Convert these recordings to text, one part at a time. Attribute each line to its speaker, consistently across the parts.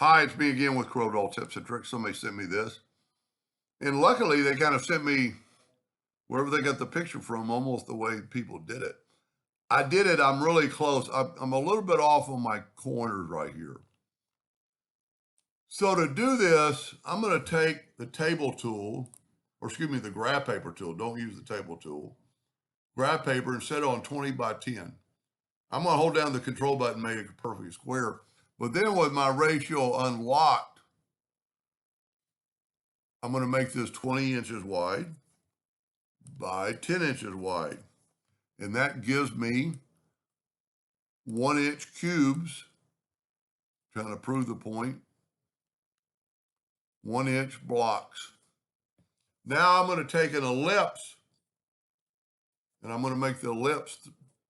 Speaker 1: Hi, it's me again with Corel Tips and Tricks. Somebody sent me this. And luckily, they kind of sent me wherever they got the picture from, almost the way people did it. I did it. I'm really close. I'm a little bit off on my corners right here. So to do this, I'm going to take the table tool, or excuse me, the graph paper tool. Don't use the table tool. Graph paper and set it on 20 by 10. I'm going to hold down the control button, make it a perfect square. But then with my ratio unlocked, I'm going to make this 20 inches wide by 10 inches wide. And that gives me 1-inch cubes, trying to prove the point, 1-inch blocks. Now I'm going to take an ellipse and I'm going to make the ellipse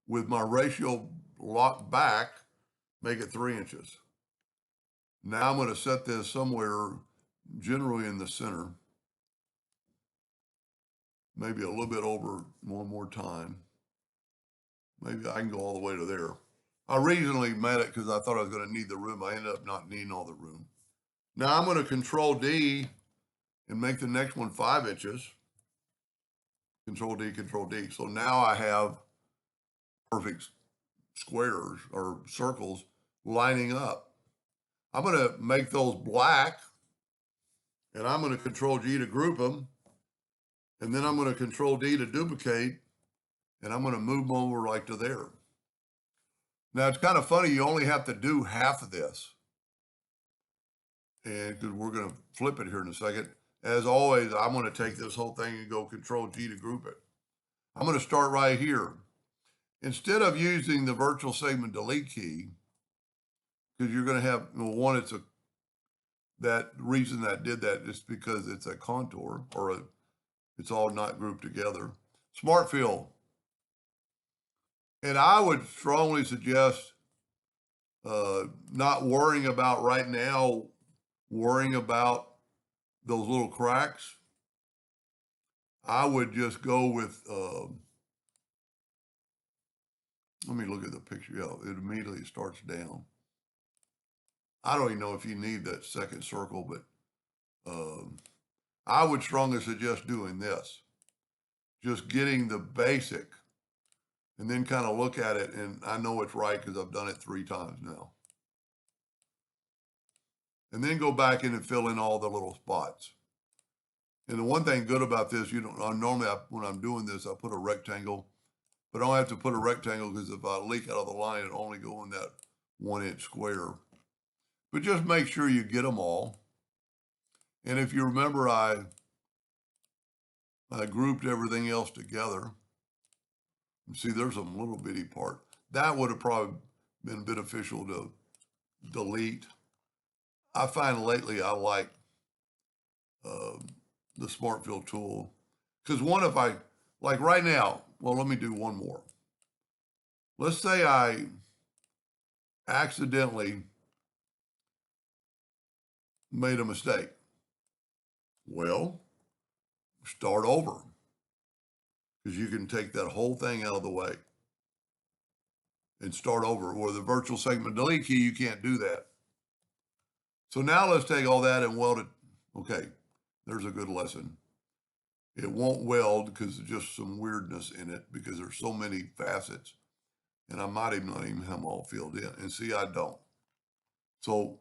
Speaker 1: with my ratio locked back, make it 3 inches. Now I'm going to set this somewhere generally in the center, maybe a little bit over one more time. Maybe I can go all the way to there. I originally made it because I thought I was going to need the room. I ended up not needing all the room. Now I'm going to Control D and make the next one 5 inches. Control D, Control D. So now I have perfect squares or circles lining up. I'm going to make those black and I'm going to Control G to group them. And then I'm going to Control D to duplicate and I'm going to move them over right to there. Now it's kind of funny, you only have to do half of this. And because we're going to flip it here in a second. As always, I'm going to take this whole thing and go Control G to group it. I'm going to start right here. Instead of using the virtual segment delete key, because you're going to have, well, one, that reason that did that is because it's a contour or it's all not grouped together. Smart fill. And I would strongly suggest not worrying about right now, worrying about those little cracks. I would just go with, let me look at the picture. Yeah, it immediately starts down. I don't even know if you need that second circle, but I would strongly suggest doing this. Just getting the basic and then kind of look at it. And I know it's right because I've done it 3 times now. And then go back in and fill in all the little spots. And the one thing good about this, normally when I'm doing this, I put a rectangle, but I don't have to put a rectangle because if I leak out of the line, it'll only go in that 1-inch square. But just make sure you get them all. And if you remember, I grouped everything else together. You see, there's a little bitty part. That would have probably been beneficial to delete. I find lately I like the Smart Fill tool. Because if I, like right now, well, let me do one more. Let's say I accidentally made a mistake. Well, start over. Because you can take that whole thing out of the way and start over. With the virtual segment delete key, you can't do that. So now let's take all that and weld it. Okay, there's a good lesson. It won't weld because there's just some weirdness in it because there's so many facets. And I might even not even have them all filled in. And see, I don't. So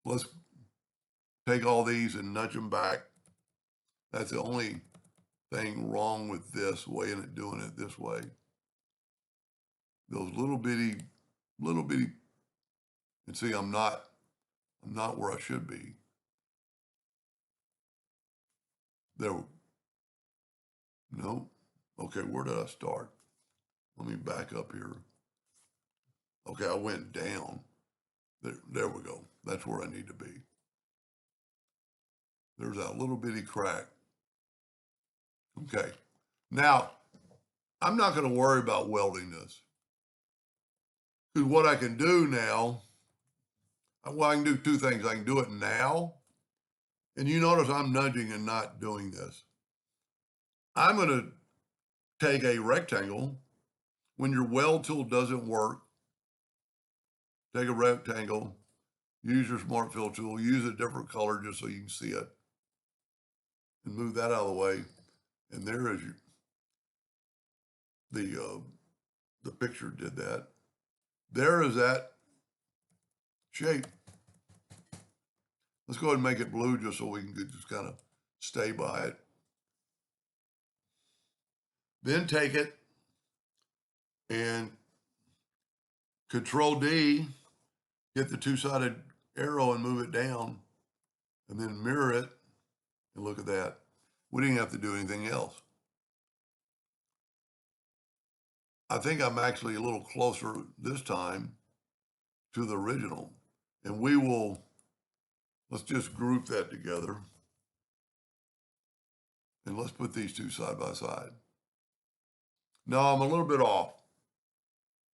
Speaker 1: let's take all these and nudge them back. That's the only thing wrong with this way and doing it this way. Those little bitty, and see, I'm not where I should be. There, no. Okay, where did I start? Let me back up here. Okay, I went down. There we go. That's where I need to be. There's that little bitty crack. Okay. Now, I'm not going to worry about welding this. Because what I can do now, well, I can do 2 things. I can do it now. And you notice I'm nudging and not doing this. I'm going to take a rectangle. When your weld tool doesn't work, take a rectangle use your smart fill tool, use a different color just so you can see it, and move that out of the way. And there is the picture did that. There is that shape. Let's go ahead and make it blue just so we can just kind of stay by it. Then take it and Control D, hit the two-sided arrow and move it down, and then mirror it, and look at that. We didn't have to do anything else. I think I'm actually a little closer this time to the original, and let's just group that together, and let's put these two side by side. No, I'm a little bit off.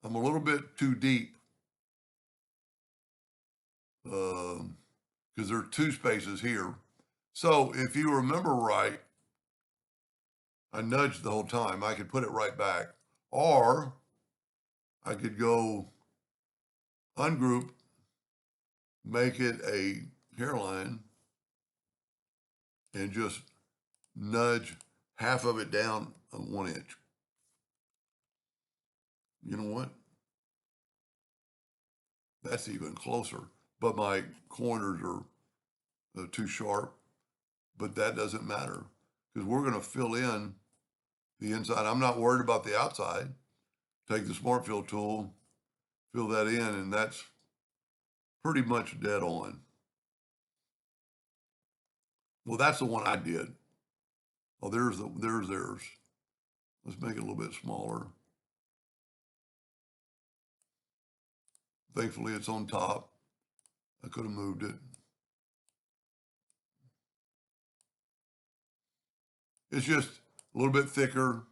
Speaker 1: I'm a little bit too deep because there are two spaces here. So if you remember right, I nudged the whole time. I could put it right back, or I could go ungroup, make it a hairline, and just nudge half of it down on 1 inch. You know what? That's even closer, but my corners are too sharp, but that doesn't matter because we're going to fill in the inside. I'm not worried about the outside. Take the smart fill tool, fill that in, and that's pretty much dead on. Well, that's the one I did. Oh, there's theirs. Let's make it a little bit smaller. Thankfully, it's on top. I could have moved it. It's just a little bit thicker,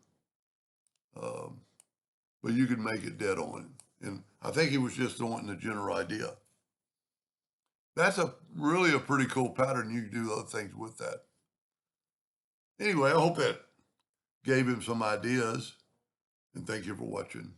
Speaker 1: but you can make it dead on. And I think he was just wanting a general idea. That's really a pretty cool pattern. You can do other things with that. Anyway, I hope that gave him some ideas, and thank you for watching.